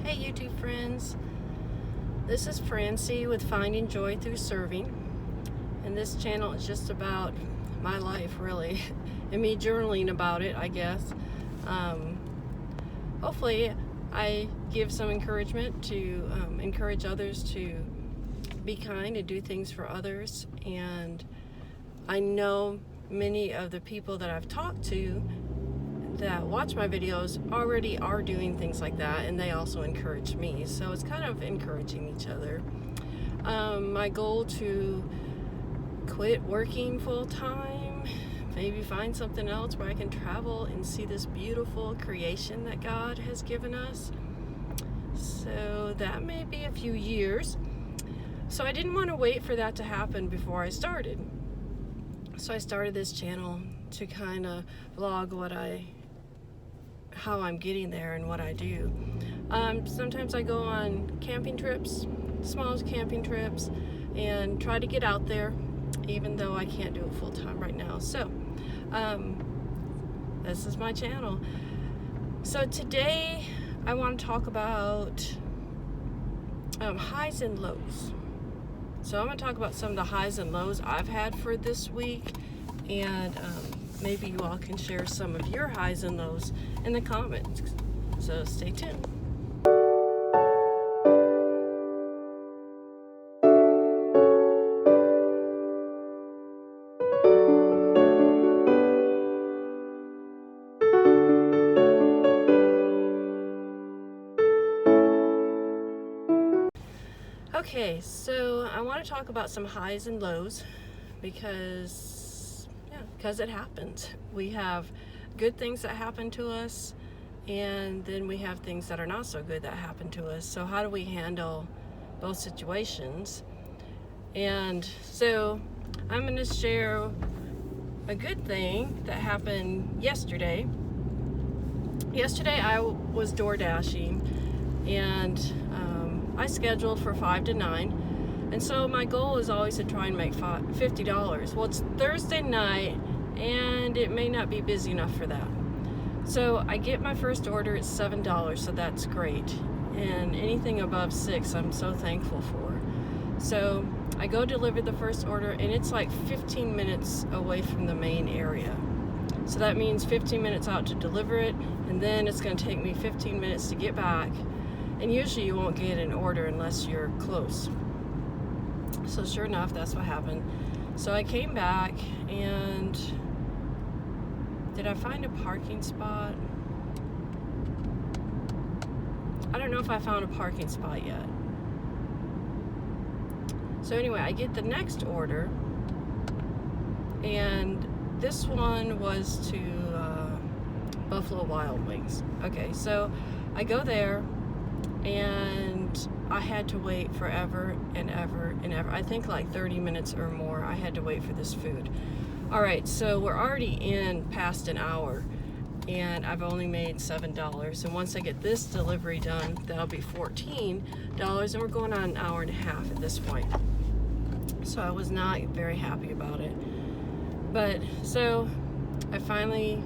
Hey YouTube friends, this is Francie with Finding Joy Through Serving, and this channel is just about my life really, and me journaling about it, I guess. Hopefully I give some encouragement to encourage others to be kind and do things for others, and I know many of the people that I've talked to that watch my videos already are doing things like that, and they also encourage me, so it's kind of encouraging each other. My goal to quit working full-time, maybe find something else where I can travel and see this beautiful creation that God has given us, so that may be a few years. So I didn't want to wait for that to happen before I started, so I started this channel to kind of vlog how I'm getting there and what I do. Sometimes I go on camping trips, small camping trips, and try to get out there, even though I can't do it full time right now. So this is my channel. So today I want to talk about highs and lows. So I'm going to talk about some of the highs and lows I've had for this week, and maybe you all can share some of your highs and lows in the comments. So stay tuned. Okay, so I want to talk about some highs and lows because it happens. We have good things that happen to us, and then we have things that are not so good that happen to us. So how do we handle both situations? And so I'm going to share a good thing that happened yesterday. Yesterday I was door dashing, and I scheduled for 5 to 9, and so my goal is always to try and make $50. Well, it's Thursday night and it may not be busy enough for that. So I get my first order at $7, so that's great. And anything above $6, I'm so thankful for. So I go deliver the first order, and it's like 15 minutes away from the main area. So that means 15 minutes out to deliver it, and then it's going to take me 15 minutes to get back. And usually you won't get an order unless you're close. So sure enough, that's what happened. So I came back, and did I find a parking spot? I don't know if I found a parking spot yet. So anyway, I get the next order, and this one was to Buffalo Wild Wings. Okay, so I go there, and I had to wait forever and ever and ever. I think like 30 minutes or more I had to wait for this food. All right, so we're already in past an hour, and I've only made $7. And once I get this delivery done, that'll be $14, and we're going on an hour and a half at this point. So I was not very happy about it. But so I finally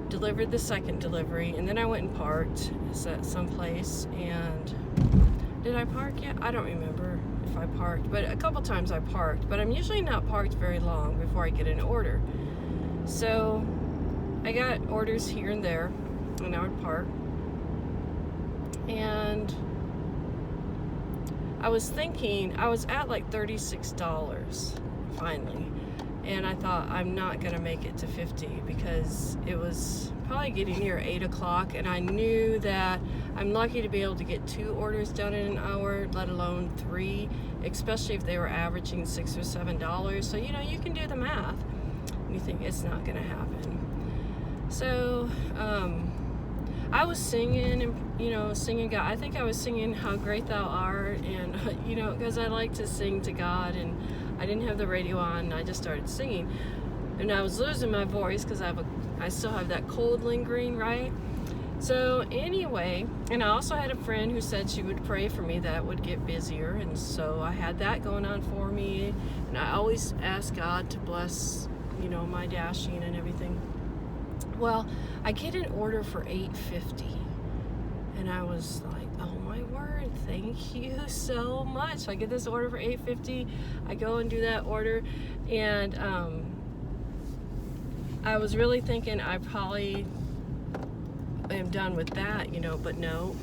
delivered the second delivery, and then I went and parked at some place. And did I park yet? I don't remember if I parked, but a couple times I parked, but I'm usually not parked very long before I get an order. So I got orders here and there, and I would park, and I was thinking, I was at like $36 finally, and I thought I'm not gonna make it to 50 because it was probably getting near 8 o'clock, and I knew that I'm lucky to be able to get 2 orders done in an hour, let alone 3, especially if they were averaging $6 or $7. So you know, you can do the math and you think it's not gonna happen. So I was singing, and singing God. I think I was singing How Great Thou Art, and because I like to sing to God, and I didn't have the radio on, and I just started singing, and I was losing my voice because I still have that cold lingering, right? So anyway, and I also had a friend who said she would pray for me that it would get busier, and so I had that going on for me, and I always ask God to bless my dashing and everything. Well, I get an order for $8.50, And I was like, oh my word, thank you so much. I get this order for $8.50. I go and do that order, and I was really thinking I probably am done with that, but no,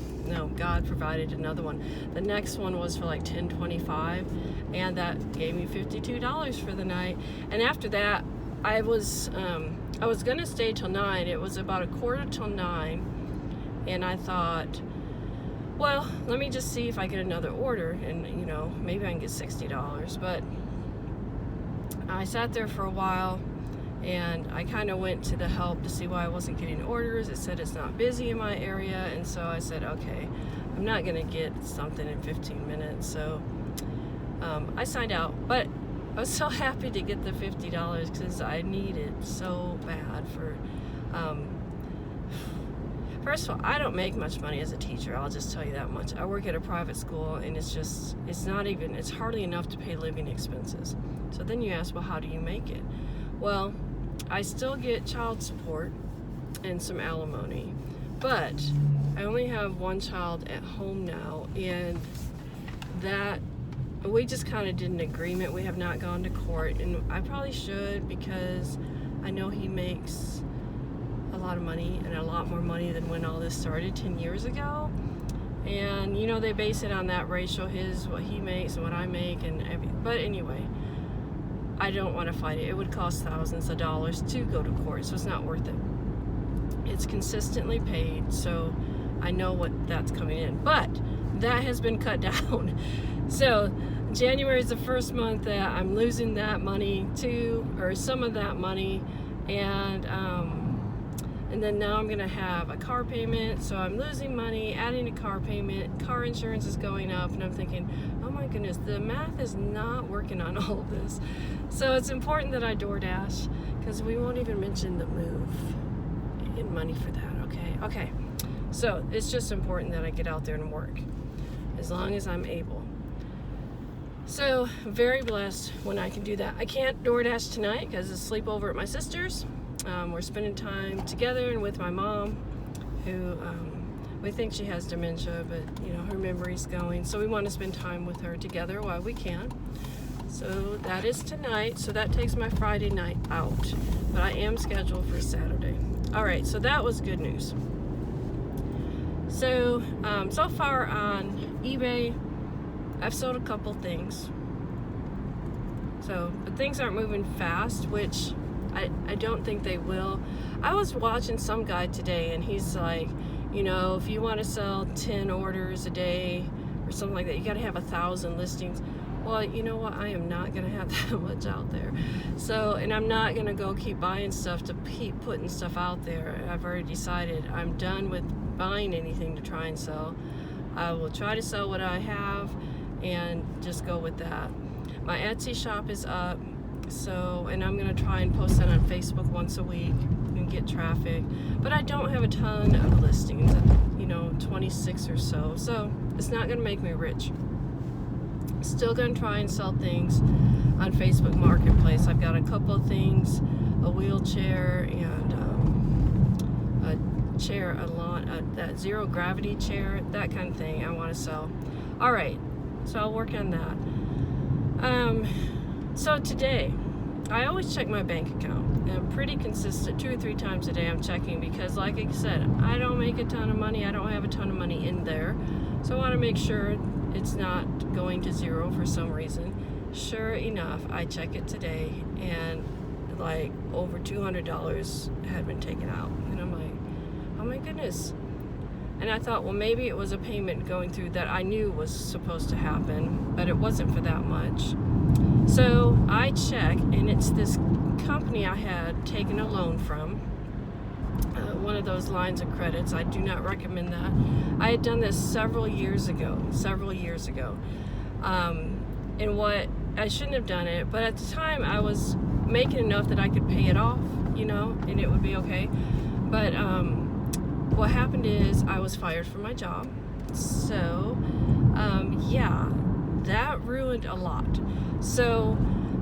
God provided another one. The next one was for like $10.25, and that gave me $52 for the night. And after that, I was gonna stay till 9. It was about 8:45 and I thought, well, let me just see if I get another order, and maybe I can get $60. But I sat there for a while, and I kind of went to the help to see why I wasn't getting orders. It said it's not busy in my area, and so I said, okay, I'm not gonna get something in 15 minutes. So I signed out, but I was so happy to get the $50 because I need it so bad for first of all, I don't make much money as a teacher. I'll just tell you that much. I work at a private school, and it's hardly enough to pay living expenses. So then you ask, well, how do you make it? Well, I still get child support and some alimony, but I only have one child at home now, and that we just kind of did an agreement. We have not gone to court, and I probably should, because I know he makes a lot of money, and a lot more money than when all this started 10 years ago. And they base it on that ratio, what he makes and what I make, but anyway, I don't want to fight it. It would cost thousands of dollars to go to court, so it's not worth it. It's consistently paid, so I know what that's coming in, but that has been cut down. So January is the first month that I'm losing that money too, or some of that money, and then now I'm gonna have a car payment, so I'm losing money, adding a car payment, car insurance is going up, and I'm thinking, oh my goodness, the math is not working on all of this. So it's important that I DoorDash, because we won't even mention the move and money for that. Okay, so it's just important that I get out there and work as long as I'm able. So very blessed when I can do that. I can't DoorDash tonight because it's sleepover at my sister's. We're spending time together and with my mom, who we think she has dementia, but her memory's going, so we want to spend time with her together while we can. So that is tonight, so that takes my Friday night out, but I am scheduled for Saturday. All right, so that was good news. So so far on eBay, I've sold a couple things, but things aren't moving fast, which I don't think they will. I was watching some guy today, and he's like, if you want to sell 10 orders a day or something like that, you got to have 1,000 listings. Well, you know what? I am not going to have that much out there. So, and I'm not going to go keep buying stuff to keep putting stuff out there. I've already decided I'm done with buying anything to try and sell. I will try to sell what I have and just go with that. My Etsy shop is up. So, and I'm going to try and post that on Facebook once a week and get traffic. But I don't have a ton of listings, 26 or so. So it's not going to make me rich. Still going to try and sell things on Facebook Marketplace. I've got a couple of things, a wheelchair and a chair, that zero gravity chair, that kind of thing I want to sell. All right, so I'll work on that. So today, I always check my bank account, and I'm pretty consistent. 2 or 3 times a day I'm checking, because like I said, I don't make a ton of money. I don't have a ton of money in there. So I want to make sure it's not going to zero for some reason. Sure enough, I check it today, and like over $200 had been taken out. And I'm like, oh my goodness. And I thought, well, maybe it was a payment going through that I knew was supposed to happen, but it wasn't for that much. So I check, and it's this company I had taken a loan from, one of those lines of credits. I do not recommend that. I had done this several years ago, and what I shouldn't have done it, but at the time I was making enough that I could pay it off, and it would be okay. But what happened is I was fired from my job, so yeah, that ruined a lot. So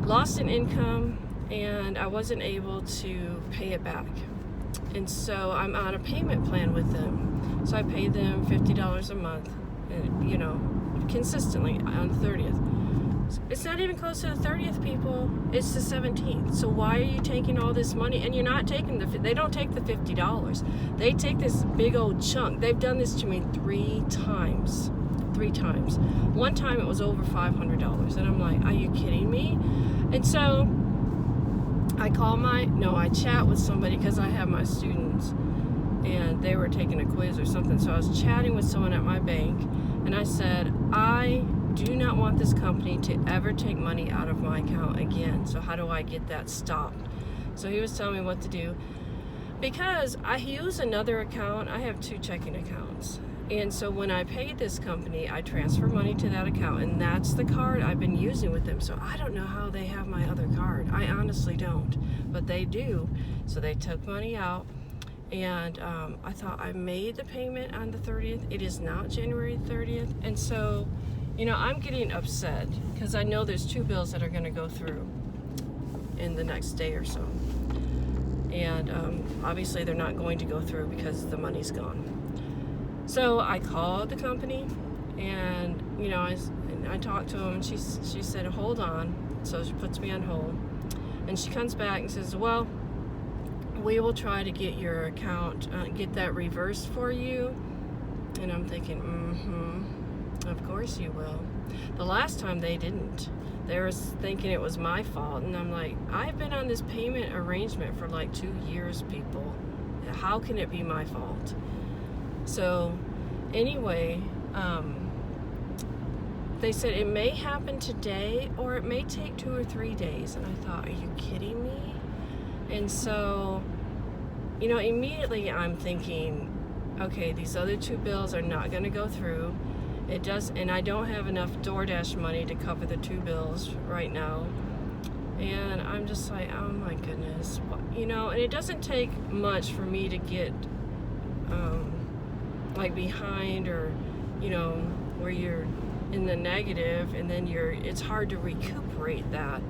lost an income, and I wasn't able to pay it back, and so I'm on a payment plan with them. So I pay them $50 a month, you know, consistently on the 30th. It's not even close to the 30th, people. It's the 17th. So why are you taking all this money? And you're not taking they don't take the $50. They take this big old chunk. They've done this to me 3 times. 3 times. One time it was over $500. And I'm like, are you kidding me? And so I chat with somebody because I have my students and they were taking a quiz or something. So I was chatting with someone at my bank and I said, I do not want this company to ever take money out of my account again. So how do I get that stopped? So he was telling me what to do. Because I use another account, I have 2 checking accounts. And so when I pay this company, I transfer money to that account, and that's the card I've been using with them. So I don't know how they have my other card. I honestly don't, but they do. So they took money out, and I thought I made the payment on the 30th. It is now January 30th, and so, you know, I'm getting upset because I know there's 2 bills that are going to go through in the next day or so. And obviously they're not going to go through because the money's gone. So I called the company, and you know, I talked to them, and she said, hold on. So she puts me on hold, and she comes back and says, well, we will try to get your account, get that reversed for you. And I'm thinking, of course you will. The last time they didn't. They were thinking it was my fault, and I'm like, I've been on this payment arrangement for like 2 years, people. How can it be my fault? So anyway, they said it may happen today or it may take 2 or 3 days. And I thought, are you kidding me? And so, you know, immediately I'm thinking, okay, these other 2 bills are not going to go through. It does, and I don't have enough DoorDash money to cover the 2 bills right now. And I'm just like, oh my goodness. You know, and it doesn't take much for me to get like behind, or you know, where you're in the negative, and then it's hard to recuperate that.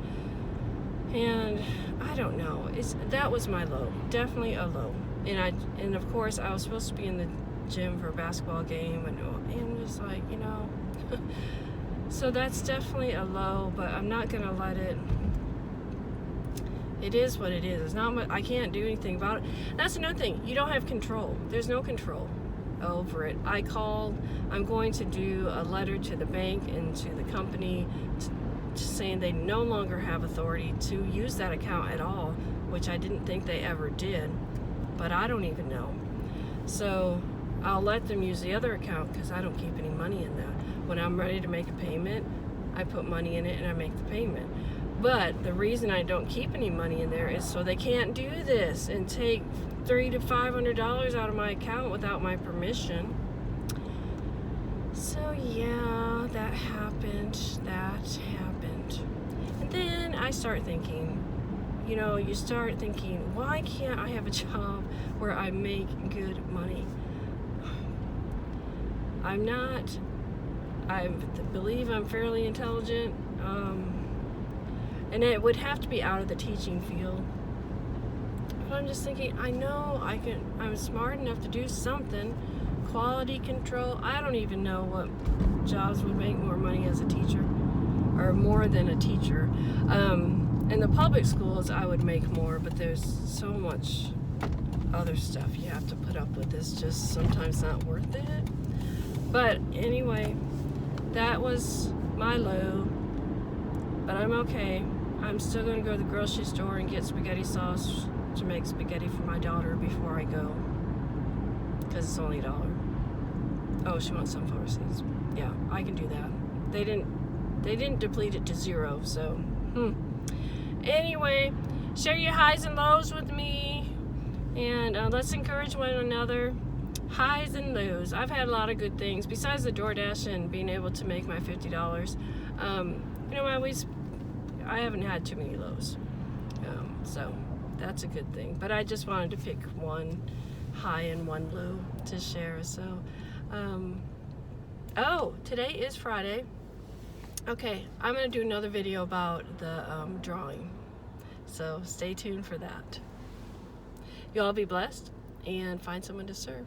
And I don't know, that was my low, definitely a low. And of course I was supposed to be in the gym for a basketball game, and it was like, you know, so that's definitely a low, but I'm not gonna let it. It is what it is. It's not much, I can't do anything about it. That's another thing. You don't have control. There's no control over it. I'm going to do a letter to the bank and to the company saying they no longer have authority to use that account at all, which I didn't think they ever did, but I don't even know. So I'll let them use the other account because I don't keep any money in that. When I'm ready to make a payment, I put money in it and I make the payment. But the reason I don't keep any money in there is so they can't do this and take $300 to $500 out of my account without my permission. So yeah, that happened. And then I start thinking, you know, you start thinking, why can't I have a job where I make good money? I believe I'm fairly intelligent, and it would have to be out of the teaching field. But I'm just thinking, I know I'm smart enough to do something. Quality control, I don't even know what jobs would make more money as a teacher, or more than a teacher. In the public schools, I would make more, but there's so much other stuff you have to put up with. It's just sometimes not worth it. But anyway, that was my low, but I'm okay. I'm still going to go to the grocery store and get spaghetti sauce to make spaghetti for my daughter before I go, because it's only $1. Oh, she wants sunflower seeds. Yeah, I can do that. They didn't deplete it to 0, so Anyway, share your highs and lows with me, and let's encourage one another. Highs and lows. I've had a lot of good things besides the DoorDash and being able to make my $50. You know, I haven't had too many lows, so that's a good thing. But I just wanted to pick one high and one low to share. So, oh, today is Friday. Okay, I'm gonna do another video about the drawing, so stay tuned for that. You all be blessed and find someone to serve.